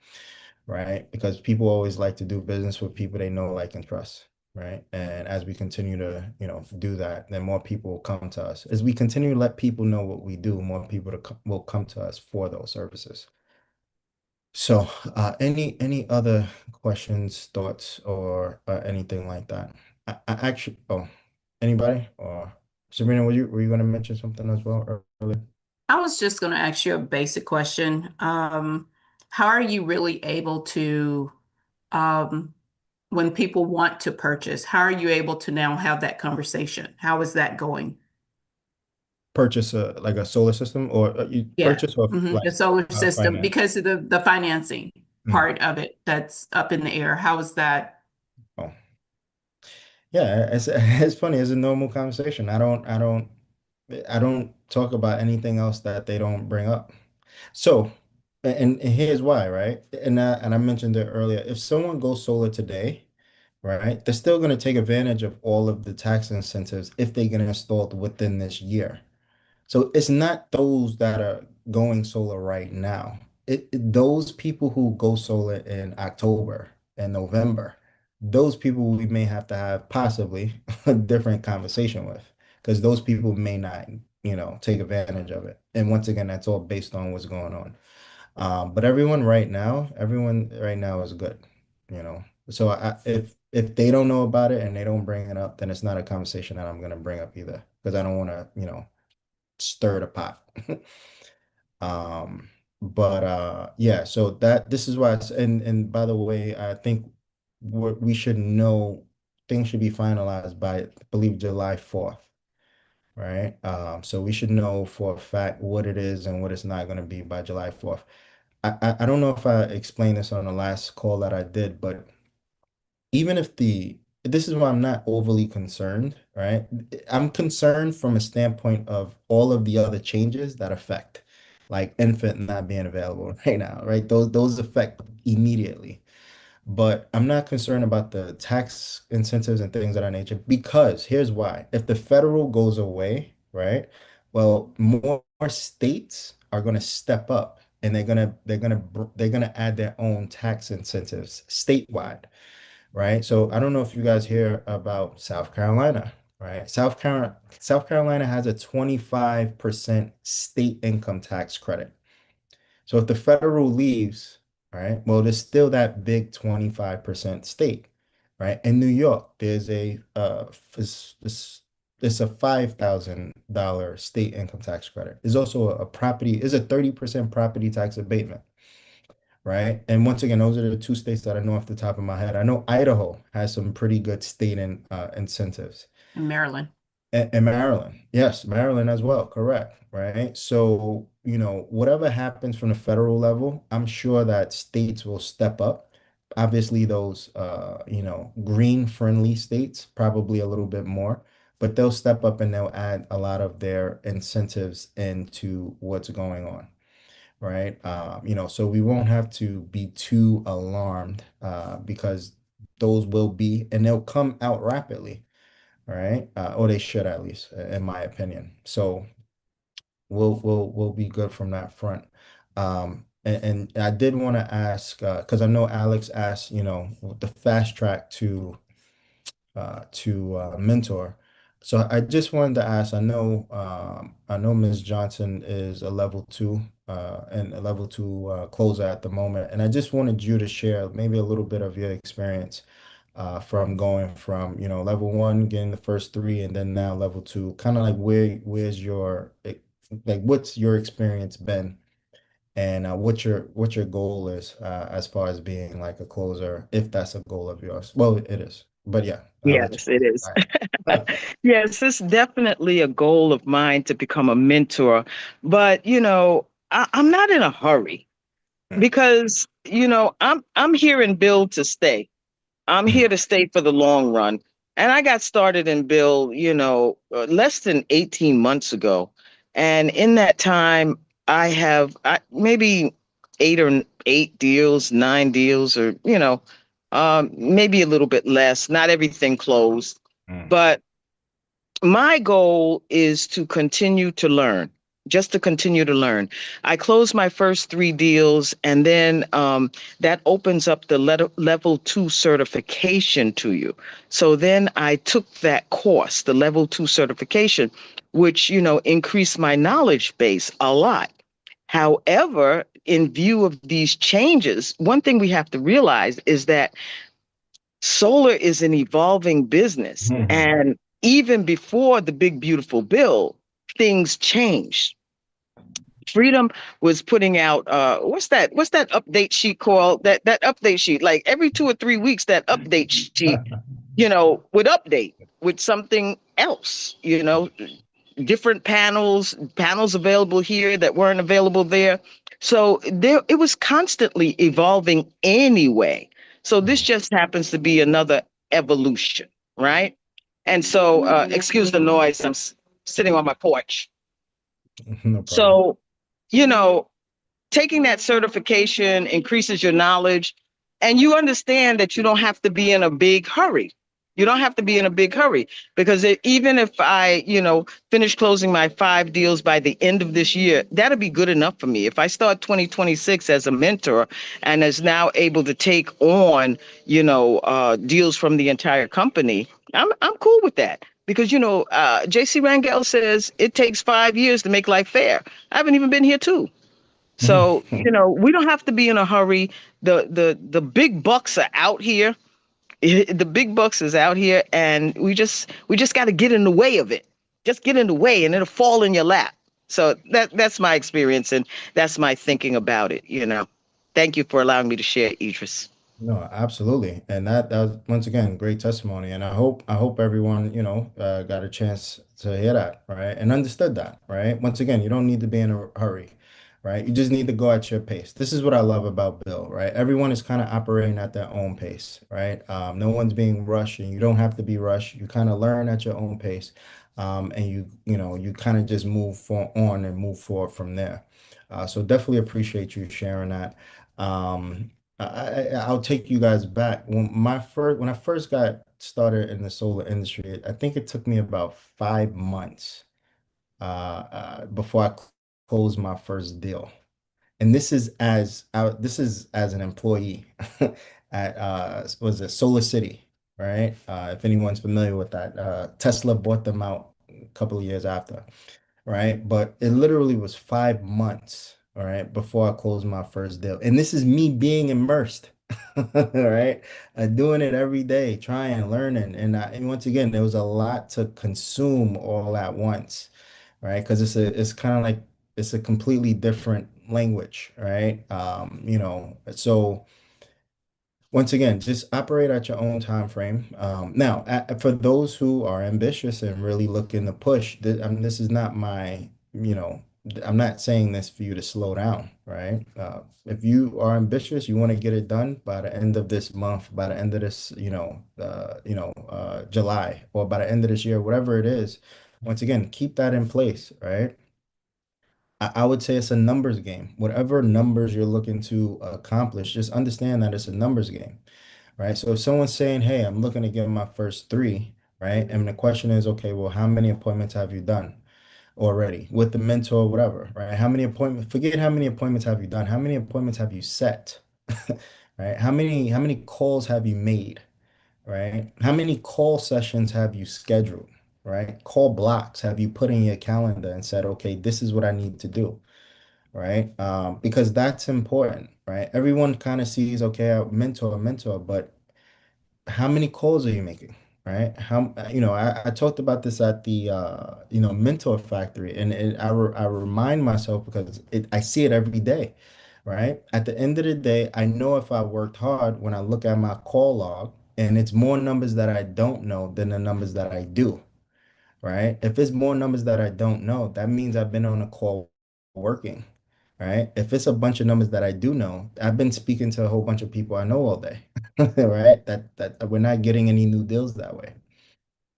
right? Because people always like to do business with people they know, like, and trust, right? And as we continue to, do that, then more people will come to us. As we continue to let people know what we do, more people will come to us for those services. So, any other questions, thoughts, or anything like that? I actually, anybody, or Sabrina, were you going to mention something as well earlier? I was just going to ask you a basic question. How are you really able to, um, when people want to purchase, how are you able to now have that conversation? How is that going? Purchase like a solar system, or you Yeah, purchase, or the like solar system, finance? because of the financing Mm. part of it that's up in the air. How is that? Oh, yeah, it's funny. It's a normal conversation. I don't talk about anything else that they don't bring up. So, and here's why, right? And I mentioned it earlier. If someone goes solar today, right, they're still going to take advantage of all of the tax incentives if they get installed within this year. So it's not those that are going solar right now. Those people who go solar in October and November, those people we may have to have possibly a different conversation with, because those people may not, take advantage of it. And once again, that's all based on what's going on. But everyone right now is good, you know. So if they don't know about it and they don't bring it up, then it's not a conversation that I'm gonna bring up either, because I don't want to, stir the pot. Um, but yeah, so this is why and by the way, I think what we should know, things should be finalized by, I believe, July 4th, right? So we should know for a fact what it is and what it's not going to be by July 4th. I don't know if I explained this on the last call that I did, but even if this is why I'm not overly concerned, right? I'm concerned from a standpoint of all of the other changes that affect, like infant not being available right now, right? Those affect immediately. But I'm not concerned about the tax incentives and things of that nature, because here's why. If the federal goes away, right? Well, more states are going to step up, and they're going to add their own tax incentives statewide, right? So I don't know if you guys hear about South Carolina, right? South Carolina has a 25% state income tax credit. So if the federal leaves, right, well, there's still that big 25% state, right? In New York, there's it's a $5,000 state income tax credit. There's also is a 30% property tax abatement, right? And once again, those are the two states that I know off the top of my head. I know Idaho has some pretty good state incentives. In Maryland. And Maryland, yes, Maryland as well, correct, right? So, whatever happens from the federal level, I'm sure that states will step up. Obviously, those, green-friendly states, probably a little bit more, but they'll step up and they'll add a lot of their incentives into what's going on, right? So we won't have to be too alarmed, because those will be, and they'll come out rapidly, right? Or they should, at least, in my opinion. So we'll be good from that front. And I did want to ask, because I know Alex asked, the fast track to mentor. So I just wanted to ask, I know Ms. Johnson is a level two, and a level two closer at the moment. And I just wanted you to share maybe a little bit of your experience, from going from, level one, getting the first three, and then now level two, kind of like where's like, what's your experience been, and what your goal is, as far as being like a closer, if that's a goal of yours. Well, it is, but yeah, I'll let you. Yes, it is. All right. Yes, it's definitely a goal of mine to become a mentor. But, I'm not in a hurry because, I'm here in Build to stay. I'm here to stay for the long run. And I got started in Build, less than 18 months ago. And in that time, I have maybe eight deals, 9 deals, or, maybe a little bit less. Not everything closed. Mm. But my goal is to continue to learn, just to continue to learn. I closed my first 3 deals, and then that opens up the level 2 certification to you. So then I took that course, the level 2 certification, which, increased my knowledge base a lot. However, in view of these changes, one thing we have to realize is that solar is an evolving business. Mhm. And even before the big, beautiful bill, things changed. Freedom was putting out what's that update sheet called? That update sheet, like every 2 or 3 weeks, that update sheet, would update with something else, different panels available here that weren't available there. So it was constantly evolving anyway. So this just happens to be another evolution, right? And so, excuse the noise, I'm sitting on my porch. No problem. So, you know, taking that certification increases your knowledge, and you understand that you don't have to be in a big hurry. You don't have to be in a big hurry because even if I, finish closing my 5 deals by the end of this year, that'll be good enough for me. If I start 2026 as a mentor and is now able to take on, deals from the entire company, I'm cool with that. Because, JC Rangel says it takes 5 years to make life fair. I haven't even been here too. So, we don't have to be in a hurry. The big bucks are out here. The big bucks is out here, and we just got to get in the way of it. Just get in the way and it'll fall in your lap. So that's my experience, and that's my thinking about it. Thank you for allowing me to share, Idris. No, absolutely. And that was once again great testimony. And I hope everyone, got a chance to hear that, right? And understood that, right? Once again, you don't need to be in a hurry, right? You just need to go at your pace. This is what I love about Bill, right? Everyone is kind of operating at their own pace, right? No one's being rushed, and you don't have to be rushed. You kind of learn at your own pace. And you kind of just on and move forward from there. So definitely appreciate you sharing that. I'll take you guys back. When I first got started in the solar industry, I think it took me about 5 months before I closed my first deal. And this is as an employee at was it Solar City, right? If anyone's familiar with that, Tesla bought them out a couple of years after, right? But it literally was 5 months, all right, before I closed my first deal. And this is me being immersed, all right, doing it every day, trying, learning. And once again, there was a lot to consume all at once, right? Because it's kind of like it's a completely different language, right? So once again, just operate at your own time frame. Now, for those who are ambitious and really looking to push, this is not I'm not saying this for you to slow down, right? If you are ambitious, you want to get it done by the end of this month, by the end of this, July, or by the end of this year, whatever it is. Once again, keep that in place, right? I would say it's a numbers game. Whatever numbers you're looking to accomplish, just understand that it's a numbers game, right? So if someone's saying, "Hey, I'm looking to get my first three," right? And the question is, okay, well, how many appointments have you done already with the mentor, or whatever, right? How many appointments? Forget how many appointments have you done. How many appointments have you set, right? How many calls have you made, right? How many call sessions have you scheduled, right? Call blocks have you put in your calendar and said, okay, this is what I need to do, right? Because that's important, right? Everyone kind of sees, okay, mentor, but how many calls are you making, right? I talked about this at the mentor factory, and I remind myself because I see it every day, right? At the end of the day, I know if I worked hard when I look at my call log, and it's more numbers that I don't know than the numbers that I do, right? If it's more numbers that I don't know, that means I've been on a call working, right? If it's a bunch of numbers that I do know, I've been speaking to a whole bunch of people I know all day, right? That we're not getting any new deals that way,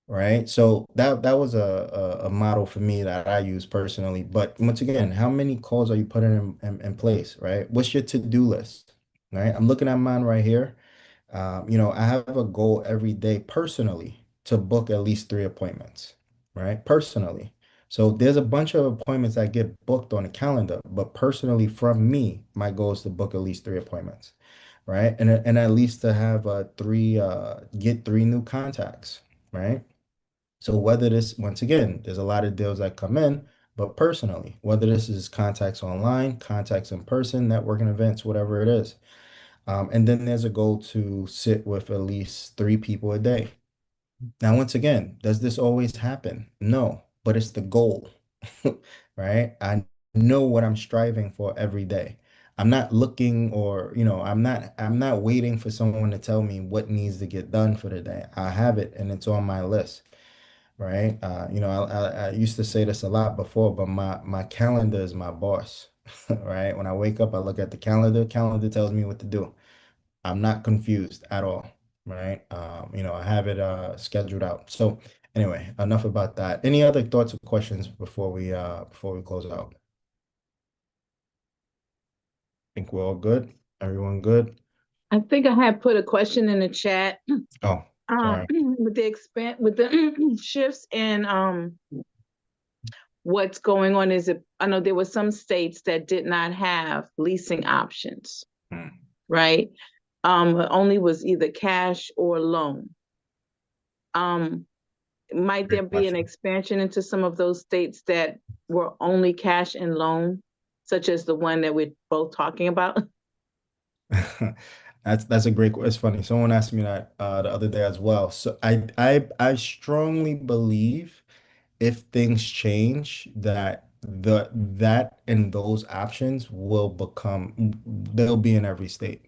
right? So that was a model for me that I use personally. But once again, how many calls are you putting in place, right? What's your to-do list, right? I'm looking at mine right here. I have a goal every day personally to book at least 3 appointments, right? Personally. So there's a bunch of appointments that get booked on the calendar, but personally from me, my goal is to book at least 3 appointments, right? And at least to have get 3 new contacts, right? So whether this, once again, there's a lot of deals that come in, but personally, whether this is contacts online, contacts in person, networking events, whatever it is. And then there's a goal to sit with at least 3 people a day. Now, once again, does this always happen? No, but it's the goal, right? I know what I'm striving for every day. I'm not looking or, I'm not waiting for someone to tell me what needs to get done for the day. I have it and it's on my list, right? I used to say this a lot before, but my calendar is my boss, right? When I wake up, I look at the calendar tells me what to do. I'm not confused at all, right? I have it scheduled out. So anyway, enough about that. Any other thoughts or questions before we close out? Think we're all good? Everyone good? I think I had put a question in the chat. Oh, Sorry. With the with the shifts in what's going on is it, I know there were some states that did not have leasing options, right? It only was either cash or loan. Might there Great be an question. expansion into some of those states that were only cash and loan, such as the one that we're both talking about? That's a great. It's funny. Someone asked me that the other day as well. So I strongly believe if things change that that and those options will become they'll be in every state.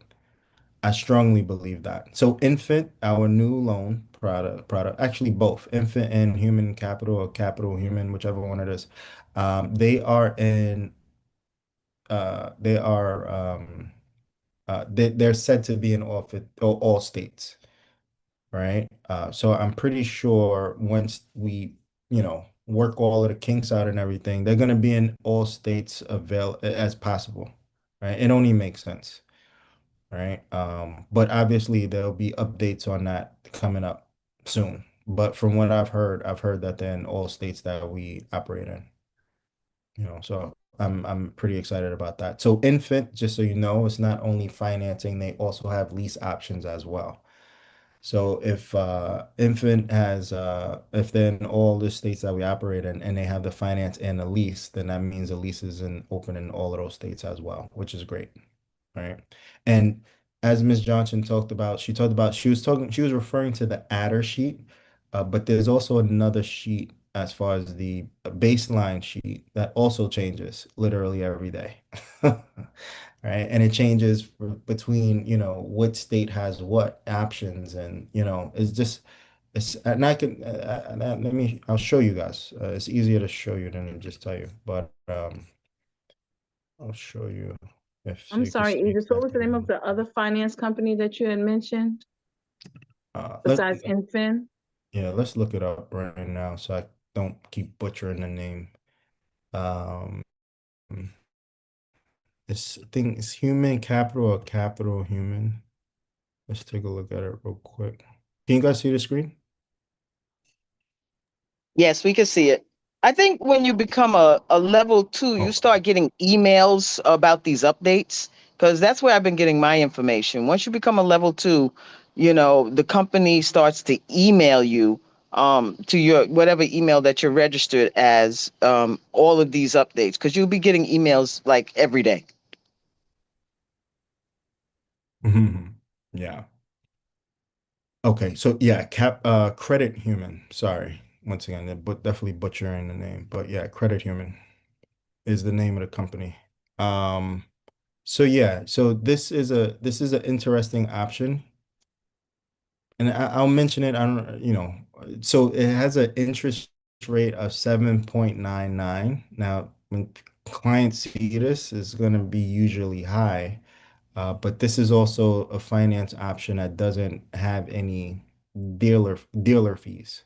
I strongly believe that. So infant, our new loan product, actually both infant and human capital or capital human, whichever one it is, they are in they are they're said to be in all states, right? So I'm pretty sure once we, work all of the kinks out and everything, they're gonna be in all states avail as possible, right? It only makes sense, right? But obviously there'll be updates on that coming up soon. But from what I've heard that they're in all states that we operate in, so I'm pretty excited about that. So infant, just so you know, it's not only financing, they also have lease options as well. So if infant has if they're in all the states that we operate in and they have the finance and the lease, then that means the lease is open in all of those states as well, which is great. Right. And as Ms. Johnson talked about, she was referring to the adder sheet, but there's also another sheet as far as the baseline sheet that also changes literally every day. Right. And it changes between, what state has what options and, and I can, I'll show you guys. It's easier to show you than to just tell you, but I'll show you if so I'm you can sorry, see Edith, what was the exactly. name of the other finance company that you had mentioned Let besides Infin? Yeah, let's look it up right now so I don't keep butchering the name. Um, I think it's human capital or capital human. Let's take a look at it real quick. Can you guys see the screen? Yes, we can see it. I think when you become a level 2, you Oh, start getting emails about these updates because that's where I've been getting my information. Once you become a level 2, the company starts to email you to your whatever email that you're registered as all of these updates because you'll be getting emails like every day. yeah. Okay, so yeah, credit human. Sorry, once again, but definitely butchering the name. But yeah, credit human is the name of the company. Um, so yeah, so this is an interesting option. And I'll mention it. I don't, so it has an interest rate of 7.99. Now, when clients see this, it's going to be usually high, but this is also a finance option that doesn't have any dealer fees.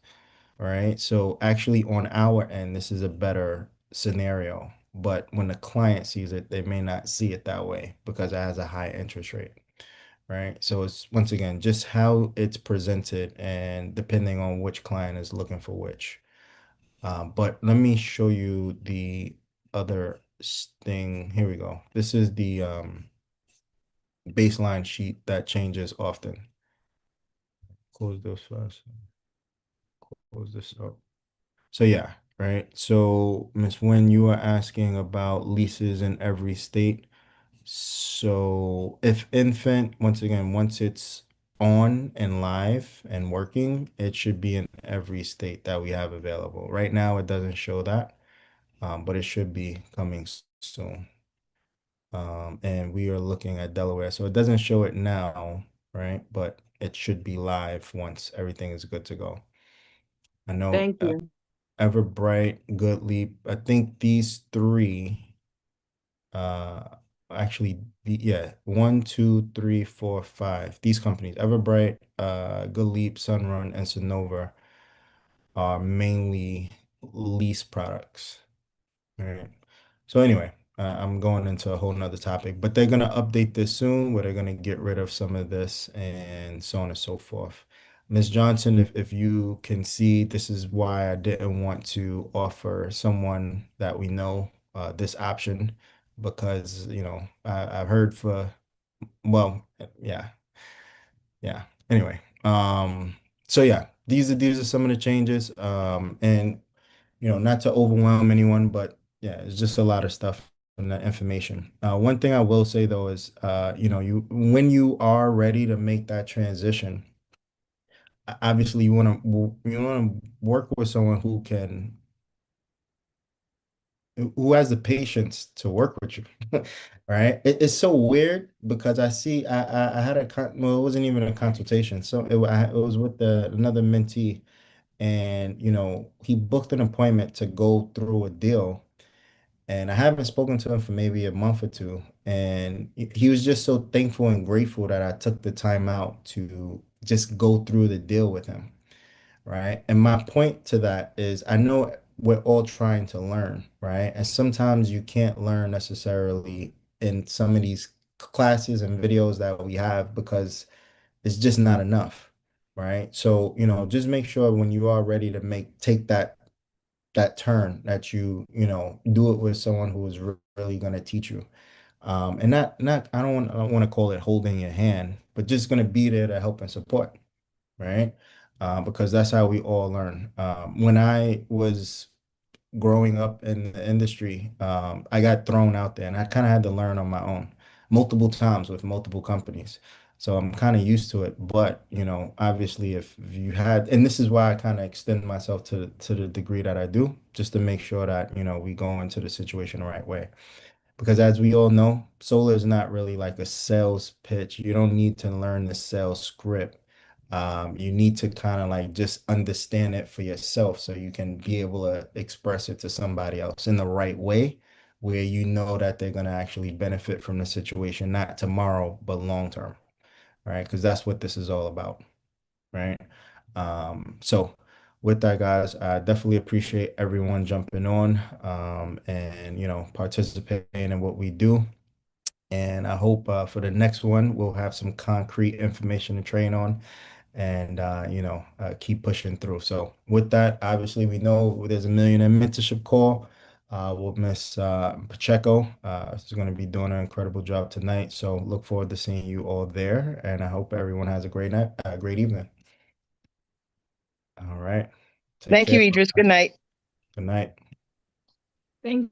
All right. So actually, on our end, this is a better scenario. But when the client sees it, they may not see it that way because it has a high interest rate, right? So it's once again just how it's presented and depending on which client is looking for which. But let me show you the other thing. Here we go. This is the baseline sheet that changes often. Close this first. Close this up. So yeah, right. So Miss Wen, you are asking about leases in every state. So if infant, once again, once it's on and live and working, it should be in every state that we have available. Right now, it doesn't show that, but it should be coming soon. And we are looking at Delaware, so it doesn't show it now, right? But it should be live once everything is good to go. I know Thank you. Everbright, Goodleap. I think these three. Uh, actually, yeah, one, two, three, four, five. These companies, Everbright, Good Leap, Sunrun, and Sonova, are mainly lease products. All right. So anyway, I'm going into a whole nother topic, but they're gonna update this soon, where they're gonna get rid of some of this and so on and so forth. Ms. Johnson, if you can see, this is why I didn't want to offer someone that we know this option because, I've heard well, yeah, yeah. Anyway, so yeah, these are some of the changes. And not to overwhelm anyone, but yeah, it's just a lot of stuff and that information. One thing I will say though is, you when you are ready to make that transition, obviously you want to work with someone who has the patience to work with you, right? It's so weird because I had well, it wasn't even a consultation, so it was with another mentee, and he booked an appointment to go through a deal. And I haven't spoken to him for maybe a month or two. And he was just so thankful and grateful that I took the time out to just go through the deal with him. Right. And my point to that is I know we're all trying to learn, right? And sometimes you can't learn necessarily in some of these classes and videos that we have because it's just not enough. Right. So, just make sure when you are ready to take that turn that you do it with someone who is really going to teach you. And not I don't want to call it holding your hand, but just going to be there to help and support, right? Because that's how we all learn. When I was growing up in the industry, I got thrown out there and I kind of had to learn on my own multiple times with multiple companies. So I'm kind of used to it. But, obviously if you had, and this is why I kind of extend myself to the degree that I do, just to make sure that, we go into the situation the right way. Because as we all know, solar is not really like a sales pitch. You don't need to learn the sales script. You need to kind of like just understand it for yourself so you can be able to express it to somebody else in the right way, where you know that they're going to actually benefit from the situation, not tomorrow, but long term, right? Because that's what this is all about, right? So with that, guys, I definitely appreciate everyone jumping on and participating in what we do. And I hope for the next one we'll have some concrete information to train on and keep pushing through. So with that, obviously we know there's a millionaire mentorship call. With Miss Pacheco. She's going to be doing an incredible job tonight. So look forward to seeing you all there. And I hope everyone has a great night, a great evening. All right. Take Thank you, care. Idris. Good night. Good night. Thank